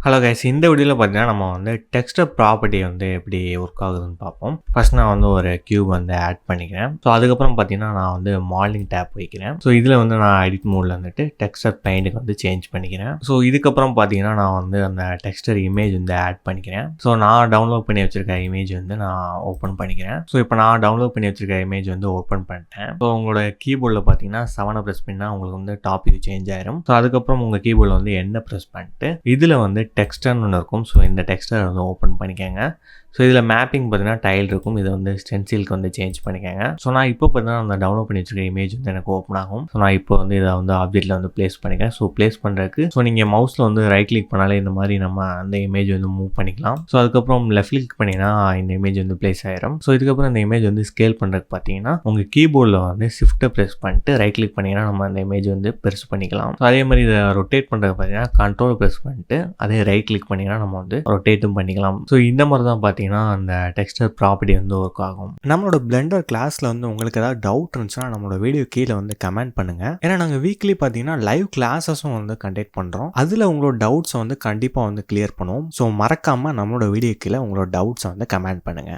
Hello guys, இந்த வீடியோவில் பார்த்தீங்கன்னா நம்ம வந்து டெக்ஸ்டர் ப்ராப்பர்ட்டி வந்து எப்படி ஒர்க் ஆகுதுன்னு பார்ப்போம். ஃபர்ஸ்ட் நான் வந்து ஒரு கியூப் வந்து ஆட் பண்ணிக்கிறேன். ஸோ அதுக்கப்புறம் பார்த்தீங்கன்னா நான் வந்து மாடலிங் டேப் வைக்கிறேன். ஸோ இதில் வந்து நான் எடிட் மோடில் வந்துட்டு டெக்ஸ்டர் பெயிண்ட்டுக்கு வந்து சேஞ்ச் பண்ணிக்கிறேன். ஸோ இதுக்கப்புறம் பார்த்தீங்கன்னா நான் வந்து அந்த டெக்ஸ்டர் இமேஜ் வந்து ஆட் பண்ணிக்கிறேன். ஸோ நான் டவுன்லோட் பண்ணி வச்சிருக்க இமேஜ் வந்து நான் ஓப்பன் பண்ணிக்கிறேன். ஸோ இப்போ நான் டவுன்லோட் பண்ணி வச்சிருக்க இமேஜ் வந்து ஓப்பன் பண்ணிட்டேன். ஸோ உங்களோட கீபோர்டில் பார்த்தீங்கன்னா 7 ப்ரெஸ் பண்ணால் உங்களுக்கு வந்து டாப் வியூ சேஞ்ச் ஆயிரும். ஸோ அதுக்கப்புறம் உங்கள் கீபோர்டில் வந்து என்ன ப்ரெஸ் பண்ணிட்டு இதில் வந்து டெக்ஸ்டர்னு ஒன்று இருக்கும். ஸோ இந்த டெக்ஸ்டரை வந்து ஓப்பன் பண்ணிக்கோங்க. ஸோ இதில் மேப்பிங் பார்த்தீங்கன்னா டைல் இருக்கும். இதை வந்து ஸ்டென்சிலுக்கு வந்து சேஞ்ச் பண்ணிக்கோங்க. ஸோ நான் இப்போ பார்த்தீங்கன்னா அந்த டவுன்லோட் பண்ணி வச்சுருக்க இமேஜ் வந்து எனக்கு ஓப்பன் ஆகும். ஸோ நான் இப்போ வந்து இதை வந்து ஆப்ஜெக்ட்டில் வந்து ப்ளேஸ் பண்ணிக்கிறேன். ஸோ ப்ளேஸ் பண்ணுறதுக்கு நீங்கள் மவுஸில் வந்து ரைட் கிளிக் பண்ணாலே இந்த மாதிரி நம்ம அந்த இமேஜ் வந்து மூவ் பண்ணிக்கலாம். ஸோ அதுக்கப்புறம் லெஃப்ட் கிளிக் பண்ணிங்கன்னா இந்த இமேஜ் வந்து ப்ளேஸ் ஆயிரும். ஸோ இதுக்கப்புறம் இந்த இமேஜ் வந்து ஸ்கேல் பண்ணுறதுக்கு பார்த்தீங்கன்னா உங்கள் கீபோர்டில் வந்து ஷிஃப்ட்டை ப்ரெஸ் பண்ணிட்டு ரைட் கிளிக் பண்ணிங்கன்னா நம்ம அந்த இமேஜ் வந்து பெருசு பண்ணிக்கலாம். ஸோ அதே மாதிரி இதை ரொட்டேட் பண்ணுறதுக்கு பார்த்தீங்கன்னா கண்ட்ரோல் ப்ரெஸ் பண்ணிட்டு அதே ரைட் கிளிக் பண்ணிங்கன்னா நம்ம வந்து ரொட்டேட்டும் பண்ணிக்கலாம். ஸோ இந்த மாதிரி தான் பார்த்தீங்கன்னா அந்த டெக்ஸ்டர் ப்ராப்பர்ட்டி வந்து ஒர்க் ஆகும். நம்மளோட பிளெண்டர் கிளாஸில் வந்து உங்களுக்கு ஏதாவது டவுட் இருந்துச்சுன்னா நம்மளோட வீடியோ கீழே வந்து கமெண்ட் பண்ணுங்க. ஏன்னா நாங்கள் வீக்லி பார்த்தீங்கன்னா லைவ் கிளாஸஸும் வந்து கண்டக்ட் பண்ணுறோம். அதில் உங்களோட டவுட்ஸை வந்து கண்டிப்பாக வந்து கிளியர் பண்ணுவோம். ஸோ மறக்காமல் நம்மளோட வீடியோ கீழே உங்களோட டவுட்ஸை வந்து கமெண்ட் பண்ணுங்க.